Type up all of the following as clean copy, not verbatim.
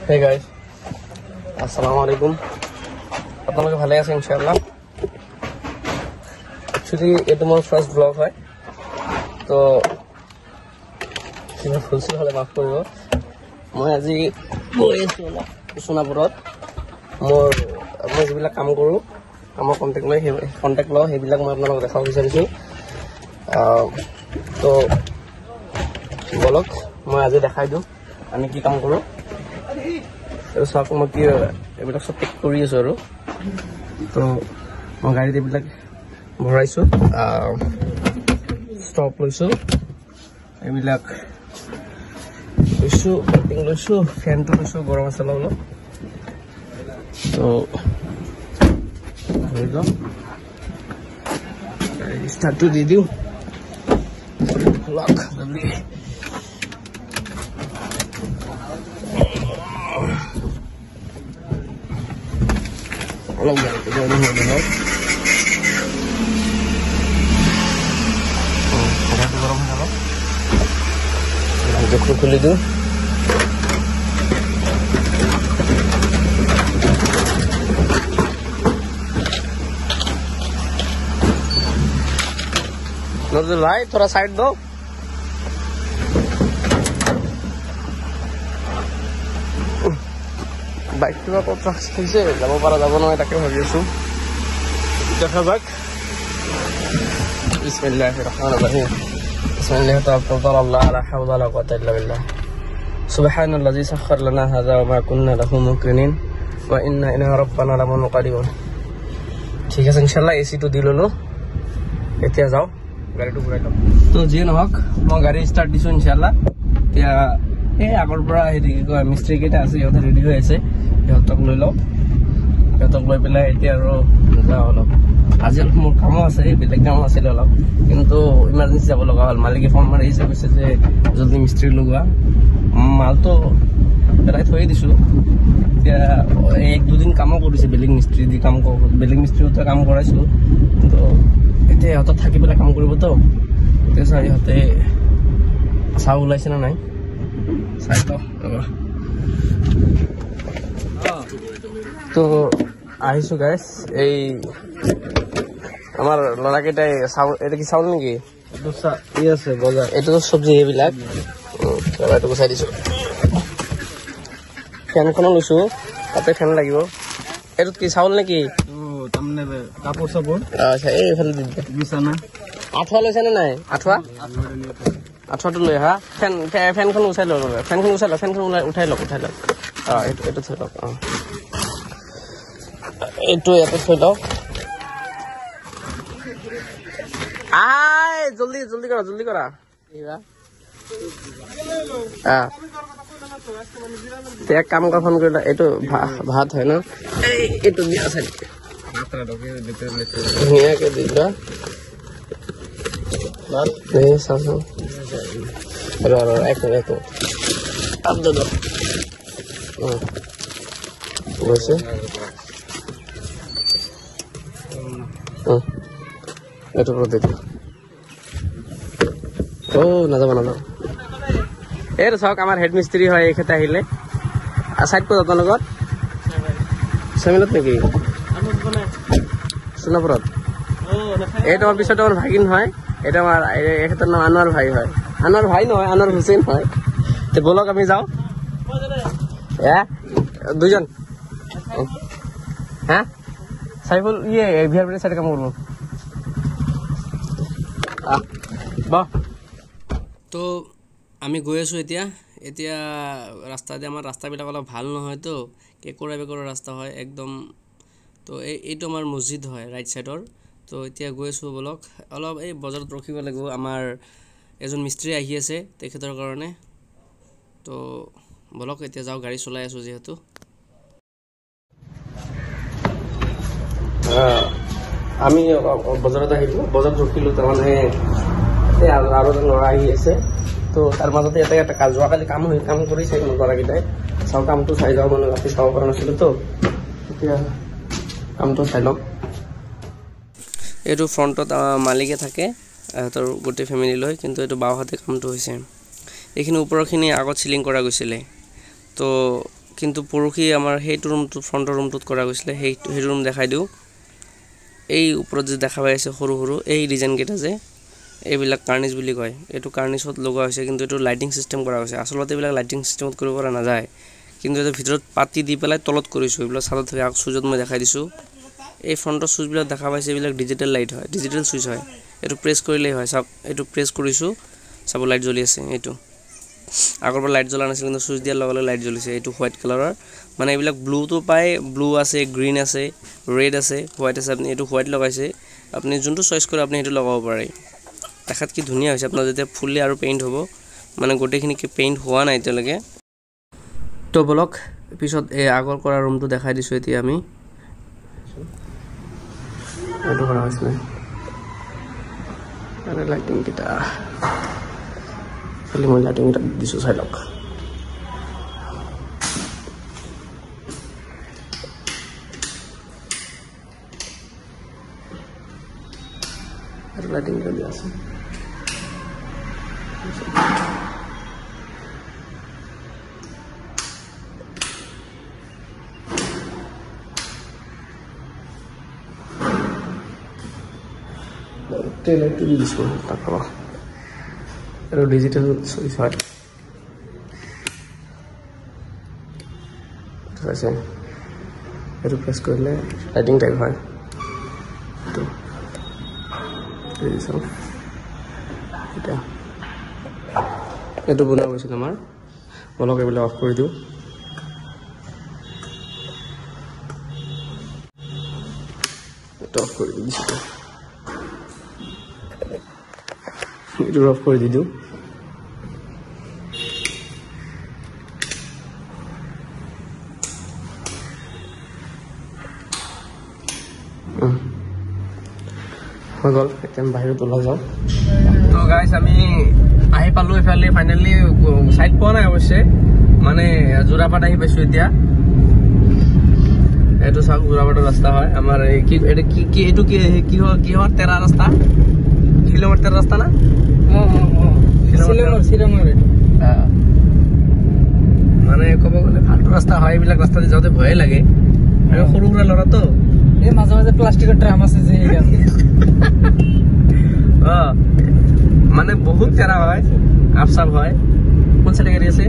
Hey guys, Assalamualaikum. আপোনালোকে ভালে আছে ইনশাআল্লাহ। Actually এটা মোৰ ফাৰ্স্ট ব্লগ হয়, তো কিবা ফুলছিল হলে মাফ কৰিব। মই আজি গৈ আছো সোণাপুৰত। মই যিবিলাক কাম কৰোঁ, কামৰ কণ্টেক্ট লওঁ, সেইবিলাক মই আপোনালোকক দেখাব বিচাৰিছোঁ। তো বলক মই আজি দেখাই দিওঁ আমি কি কাম কৰোঁ। চাওক মই কি এইবিলাক চব পেক কৰি আছোঁ আৰু। তো মই গাড়ীত এইবিলাক ভৰাইছোঁ, ষ্টপ লৈছোঁ, এইবিলাক লৈছোঁ, পেকিং লৈছোঁ, ফেনটো লৈছোঁ, গৰম মছলা অলপ। তো হৈ যাওঁ, ষ্টাৰ্টটো দি দিওঁ। লক জলদি অলপ গাড়ীটো গৰম হৈ লওক। গাড়ীটো গৰম হৈ লওক, জোখটো খুলি দিওঁ। नजर भाई थोड़ा साइड दो। বাইক কিবা ক'ত ৰাখিছে, যাব পৰা যাব নহয়, তাকে ভাবি আছো। দেখা যাক। বিসমিল্লাহিৰ ৰহমানিৰ ৰহিম। বিসমিল্লাহি তাওয়াক্কালতু আলাল্লাহ লা হাওলা ওয়ালা কুওয়াতা ইল্লা বিল্লাহ। সুবহানাল্লাযী সাখখারা লানা হাযা ওয়া মা কুন্না লাহু মুকরিনিন ওয়া ইন্না ইলা রাব্বিনা লামুনকালিবুন। ঠিক আছে ইনশাআল্লাহ, এসিটো দি ললো। এতিয়া যাও গাড়ীটো ঘূৰাই লওঁ। তো যিয়ে নহওক মই গাড়ী ষ্টাৰ্ট দিছোঁ ইনশাআল্লাহ। এতিয়া এই আগৰ পৰা হেৰি কি কয় মিস্ত্ৰী কেইটা আছে, সিহঁতে ৰেডি হৈ আছে, সিহঁতক লৈ লওঁ। সিহঁতক লৈ পেলাই এতিয়া আৰু যাওঁ অলপ। আজি অলপ মোৰ কামো আছে, বেলেগ কামো আছিলে অলপ, কিন্তু ইমাৰ্জেঞ্চি যাব লগা হ'ল। মালিকে ফোন মাৰি আহিছে, কৈছে যে জলদি মিস্ত্ৰী লগোৱা। মালটো পেলাই থৈ দিছোঁ। এতিয়া এক দুদিন কামো কৰিছে, বেলেগ মিস্ত্ৰী দি বেলেগ মিস্ত্ৰীহঁতে কাম কৰাইছোঁ, কিন্তু এতিয়া সিহঁতক থাকি পেলাই কাম কৰিবতো। এতিয়া চাই সিহঁতে চাহ ওলাইছে না নাই চাই লওঁ। তো আহিছোঁ গাইছ, এই আমাৰ ল'ৰাকেইটাই চাউল, এইটো কি চাউল নেকি? আছে বজাৰ, এইটো চব্জি এইবিলাক। এইটো গুচাই দিছোঁ। ফেনখনো লৈছোঁ, তাতে ফেন লাগিব। এইটোত কি চাউল নেকি? কাপোৰ চাপোৰ। আচ্ছা, এইফালে দি দিয়া। বিছানা আঁঠুৱা লৈছে নে নাই? আঁঠুৱাটো লৈ আহা। ফেনখন উঠাই লওক, ফেনখন উঠাই লওক। এইটো থৈ লওক। এইটো ইয়াতে থৈ লওক। জলদি কৰা। এক কাম কৰা, ফোন কৰিলা। এইটো ভাত হয় ন? এইটো দিয়া আছে ধুনীয়াকে দি লোৱা। গৈছে এইটো দি দিওঁ। নাযাব। এইটো চাওক, আমাৰ হেড মিস্ত্ৰী হয় এইখেতে আহিলে। চাইড ক'ত আপোনালোকৰ? চেমিলত নেকি? সোণাপুৰত। এইটো আমাৰ পিছত আমাৰ ভাগিন হয়। এইটো আমাৰ এখেতৰ নাম আনোৱাৰ ভাই হয়। আনোৱাৰ ভাই নহয়, আনোৱাৰ হুছেইন হয়। তো বলক আমি যাওঁ। দুজন হ্যাঁ সাইফুল ভিআৰ সাইডে কাম কৰবো। তো আমি গৈ আছোঁ এতিয়া ৰাস্তাতে। আমাৰ ৰাস্তাবিলাক অলপ ভাল নহয়তো, কেঁকোৰা বেকোৰা ৰাস্তা হয় একদম। তো এইটো আমাৰ মছজিদ হয় ৰাইট চাইডৰ। তো এতিয়া গৈ আছোঁ, বলক অলপ এই বজাৰত ৰখিব লাগিব। আমাৰ এজন মিস্ত্ৰী আহি আছে তেখেতৰ কাৰণে। তো বলক এতিয়া যাওঁ, গাড়ী চলাই আছোঁ যিহেতু। আমি বজাৰত আহিলোঁ, বজাৰত ৰখিলোঁ। তাৰমানে আৰু এজন ল'ৰা আহি আছে। তো তাৰ মাজতে এটা যোৱাকালি কাম কৰিছে ল'ৰাকেইটাই। চাওঁ কামটো চাই যাওঁ, মানে ৰাতি চাব পৰা নাছিলোঁ তো, এতিয়া কামটো চাই লওক। এইটো ফ্ৰণ্টত মালিকে থাকে, সিহঁতৰ গোটেই ফেমিলি লৈ, কিন্তু এইটো বাওঁহাতে কামটো হৈছে। এইখিনি ওপৰৰখিনি আগত চিলিং কৰা গৈছিলে। তো কিন্তু পৰহি আমাৰ সেইটো ৰুমটো ফ্ৰণ্টৰ ৰুমটোত কৰা গৈছিলে সেইটো ৰুম দেখাই দিওঁ এই ওপৰত যে দেখা পাই আছে সৰু সৰু এই ডিজাইন কেইটা যে এইবিলাক কাৰ্নিছ বুলি কয় এইটো কাৰ্নিছত লগোৱা হৈছে কিন্তু এইটো লাইটিং সিস্টেম কৰা হৈছে আসলতে এইবিলাক লাইটিং সিস্টেমত কৰিব পৰা নাযায় কিন্তু এটা ভিতৰত পাতি দি পেলাই তলত কৰিছো এইবিলাক সাদা থাকে আগ সুজত মই দেখাই দিছো এই ফ্ৰণ্টৰ সুইচবিলাক দেখা পাইছে এইবিলাক ডিজিটেল লাইট হয় ডিজিটেল সুইচ হয় এইটো প্ৰেছ কৰিলেই হয় সব এইটো প্ৰেছ কৰিছো সব লাইট জ্বলি আছে এইটো আগৰ পৰা লাইট জ্বলা নাছিল কিন্তু সুইচ দিয়াৰ লগে লগে লাইট জ্বলিছে এইটো হোৱাইট কালাৰৰ মানে এইবিলাক ব্লু তো পায় ব্লু আছে গ্ৰীন আছে ৰেড আছে হোৱাইট আছে আপুনি এইটো হোৱাইট লগাইছে আপুনি যোনটো চয়েস কৰে আপুনি এইটো লগাব পাৰে দেখাত কি ধুনীয়া হৈছে আপোনাৰ যেতিয়া ফুললি আৰু পেইন্ট হ'ব মানে গোটেইখিনি কি পেইন্ট হোৱা নাই এতিয়ালৈকে তো ব্লক পিছত এই আগৰ কৰা ৰুমটো দেখাই দিছো এতিয়া আমি এইটো কৰা হৈছে আৰু লাইটিং কিটা খালি মই লাইটিং কিটা দিছো চাই লওক আৰু লাইটিং কিটা দিয়া আছে Tailor to this one. Pero digital sorry sorry. Itu saja. Itu press করলে lighting type হয়. তো এই সব এটা বনা হয়েছে আমার বলক এগুলো অফ করে দিও এটা অফ করে দিছি এটা অফ করে দিও গল একদম বাহিৰত ওলাই যাও তো গাইস আমি আহি পালো এফালে ফাইনালি সাইড পোৱা নাই অৱশ্যে মানে জোৰাপাট আহি পাইছো এতিয়া এটো সব জোৰাপাটৰ ৰাস্তা হয় আমাৰ কি এটো কি হয় তেৰা ৰাস্তা কিলোমিটাৰ ৰাস্তা না শিলঙৰ মানে কব গলে ফাল্টু ৰাস্তা হয় এইবিলাক ৰাস্তাতে যাওঁতে ভয় লাগে আৰু সৰু সৰু লৰা তো এই মাঝে মাঝে প্লাষ্টিকৰ ড্ৰাম আছে যে মানে বহুত তেৰা হয় আপসাপ হয় কোন সাইডে গাড়ি আছে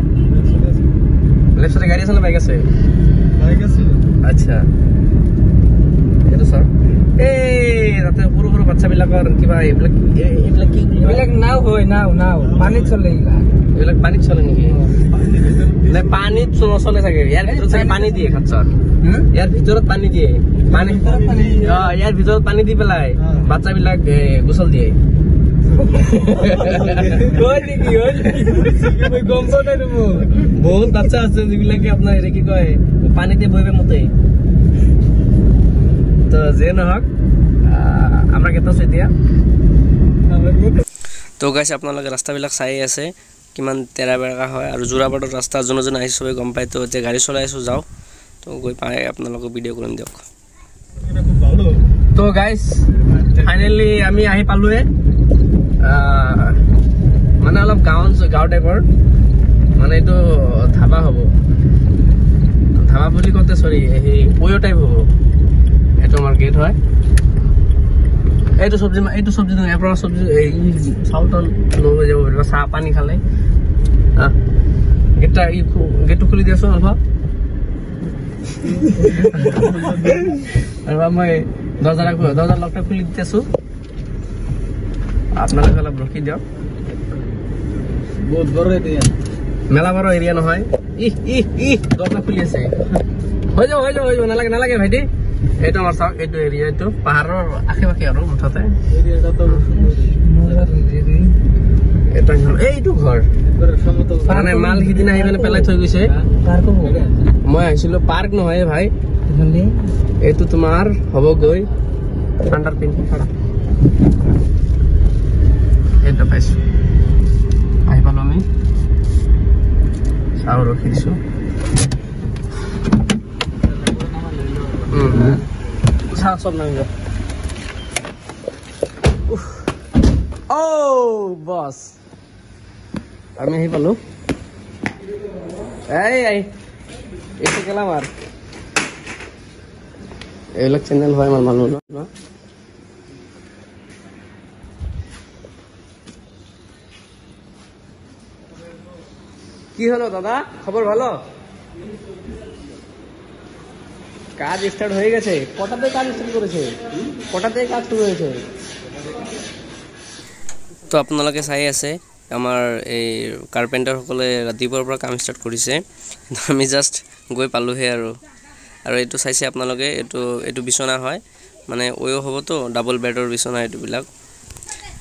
লেফট সাইডে গাড়ি আছে না বাইক আছে আচ্ছা এটো স্যার এই রাতে পুরো পুরো বাচ্চা বিলাকৰ কিবা এইবিলাক নাও হয় নাও পানীত চলে এইবিলাক পানীত চলে নেকি নে পানীত চলে থাকে ইয়াৰ ভিতৰত পানী দিয়ে খাচ্ছৰ ইয়াৰ ভিতৰত পানী দিয়ে পানী ইয়াৰ ভিতৰত পানী দি পেলাই বাচ্চা বিলাক গোসল দিয়ে বহুত বাচ্চা আছে যিবিলাকে আপোনাৰ হেৰি কি কয় পানীতে বহিবে মতে তো যে নহওক আমৰা কেতা আছে এতিয়া তো গাইস আপোনালোকে ৰাস্তাবিলাক চাই আছে কিমান তেৰা বেৰা হয় আৰু জোৰাবাটৰ ৰাস্তা জনজন আহি সবে গম পায় তো যে গাড়ী চলাই আছো যাও তো গৈ পাই আপোনালোকক ভিডিও কৰিম দিয়ক তো গাইস ফাইনালি আমি আহি পালোৱে মানে অলপ গাঁও টাইপৰ মানে এইটো ধাবা হ'ব ধাবা বুলি কতে সৰি এই পয়ো টাইপ হ'ব এটো আমাৰ গেট হয় এইটো সবজি নহয় আপোনাৰ সবজি এই চাউল লৈ যাব পাৰিব চাহ পানী খালে গেটটো খুলি দিয়াছো অলপ আৰু মই দৰজা লকটা খুলি দিতেছো আপোনালোকে অলপ ৰখি দিয়ক বহুত বড় এৰিয়া মেলা বড় এৰিয়া নহয় দৰজা খুলি আছে হৈ যাব নালাগে ভাইটি এইটো আমাৰ চাওক এইটো এৰিয়া এইটো পাহাৰৰ আশে-পাশে আৰু মুঠতে এৰিয়াটা তো এটা এইটো ঘৰ মানে মাল সিদিনা আহি পেলাই থৈ গৈছে মই আহিছিলো পাৰ্ক নহয় ভাই এইটো তোমাৰ হ'ব গৈ আন্ডাৰ পিন এইটো পাইছো আহি পালো আমি চাও ৰখি দিছো সব নামি যাও ও বস আমি আহি পালো এই এসে গেলাম আর এইবিলাক চ্যানেল হয় আমার মানুষ না কি হলো দাদা খবর ভালো কাজ স্টার্ট হয়ে গেছে কটাতে কাজ স্টার্ট করেছে কটাতে কাজ শুরু হয়েছে তো আপোনালোকে চাই আছে আমাৰ এই কাৰ্পেণ্টাৰ সকলে ৰাতিপুৱাৰ পৰা কাম ষ্টাৰ্ট কৰিছে আমি জাস্ট গৈ পালোহে আৰু এইটো চাইছে আপোনালোকে এইটো বিছনা হয় মানে ওয়ো হ'ব তো ডাবল বেডৰ বিছনা এইটোবিলাক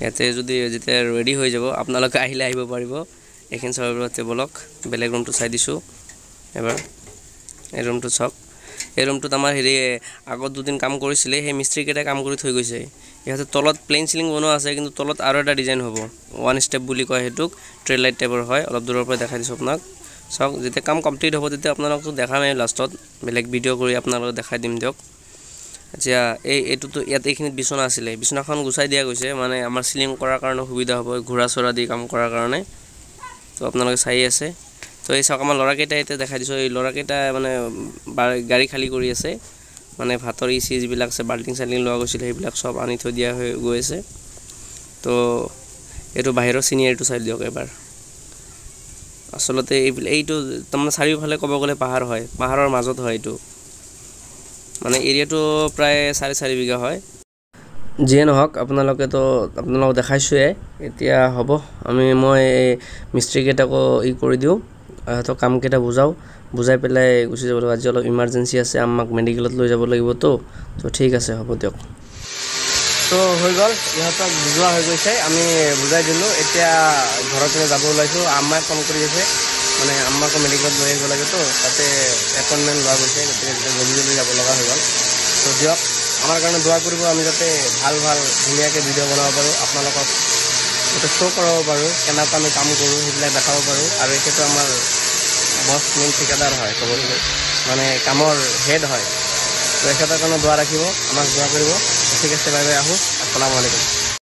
ইয়াতে যদি যেতিয়া ৰেডি হৈ যাব আপোনালোকে আহিলে আহিব পাৰিব এখন চাব টেবলক বেলেগ ৰুমটো চাই দিছো এবাৰ এই ৰুমটো চাওক এই ৰুমটোত আমাৰ হেৰি আগত দুদিন কাম কৰিছিলে সেই মিস্ত্ৰী কেইটা কাম কৰি থৈ গৈছে ইয়াতে তলত প্লেন সিলিং বনোৱা আছে কিন্তু তলত আৰু এটা ডিজাইন হ'ব ওৱান ষ্টেপ বুলি কয় হেতুক ট্ৰে লাইট টাইপৰ হয় অলপ দূৰৰ পৰা দেখাই দিছো আপোনাক চাওক যেতিয়া কাম কমপ্লিট হ'ব তেতিয়া আপোনালোকক দেখাম এই লাষ্টত বেলেগ ভিডিও কৰি আপোনালোকক দেখাই দিম দিয়ক আচ্ছা এইটোতো ইয়াত এইখিনিত বিছনা আছিলে বিছনাখন গুছাই দিয়া গৈছে মানে আমাৰ সিলিং কৰাৰ কাৰণে সুবিধা হ'ব ঘোৰা চৰা দি কাম কৰাৰ কাৰণে তো আপোনালোকে চাই আছে তো এই চাওক আমাৰ লৰাকেইটা এটা দেখাই দিছো এই লৰাকেইটা মানে গাড়ী খালি কৰি আছে মানে ভাতৰ ইচি যিবিলাক আছে বাল্টিং সালিং লোৱা গৈছিল সেইবিলাক সব আনি থৈ দিয়া হৈ গৈ আছে তো এটো বাহিৰৰ সিনিয়ৰটো চাই দিয়ক এবাৰ আসলতে এইটো તમને চাৰিওফালে ক'ব গ'লে পাহাৰ হয় পাহাৰৰ মাজত হয় এইটো মানে এৰিয়াটো প্ৰায় 4.5 বিঘা হয় যিয়ে নহওক আপোনালোকে তো আপোনালোক দেখাইছোৱে এতিয়া হ'ব মই মিস্ত্ৰী কেইটাকো ই কৰি দিও তো কাম কেইটা বুজাই পেলাই গুছি যাব আজি অলপ ইমাৰ্জেন্সি আছে আমাক মেডিকেলত লৈ যাব লাগিব তো ঠিক আছে হ'ব দিয়ক তো হৈ গল ইহঁতক বুজোৱা হৈ গৈছে আমি বুজাই দিলো এতিয়া ঘৰতে যাব ওলাইছো আম্মাই ফোন কৰি আছে মানে আম্মাক মেডিকেলত লৈ আহিব লাগে তো তাতে এপইন্টমেন্ট লোৱা গৈছে গতিকে জলদি যাব লগা হৈ গল তো দিয়ক আমাৰ কাৰণে দোৱা কৰিব আমি যাতে ভাল ধুনীয়াকৈ ভিডিও বনাব পাৰো আপোনালোকক এটা শ্ব' কৰাব পাৰো কেনেকৈ আমি কাম কৰো সেইবিলাক দেখাব পাৰো আৰু এটো আমাৰ বস মেইন ঠিকাদাৰ হয় ক'বলৈ মানে কামৰ হেড হয় তো এখেতৰ কাৰণে দোৱা ৰাখিব আমাক দোৱা কৰিব ঠিক আছে বাই বাই আহো আসসালামু আলাইকুম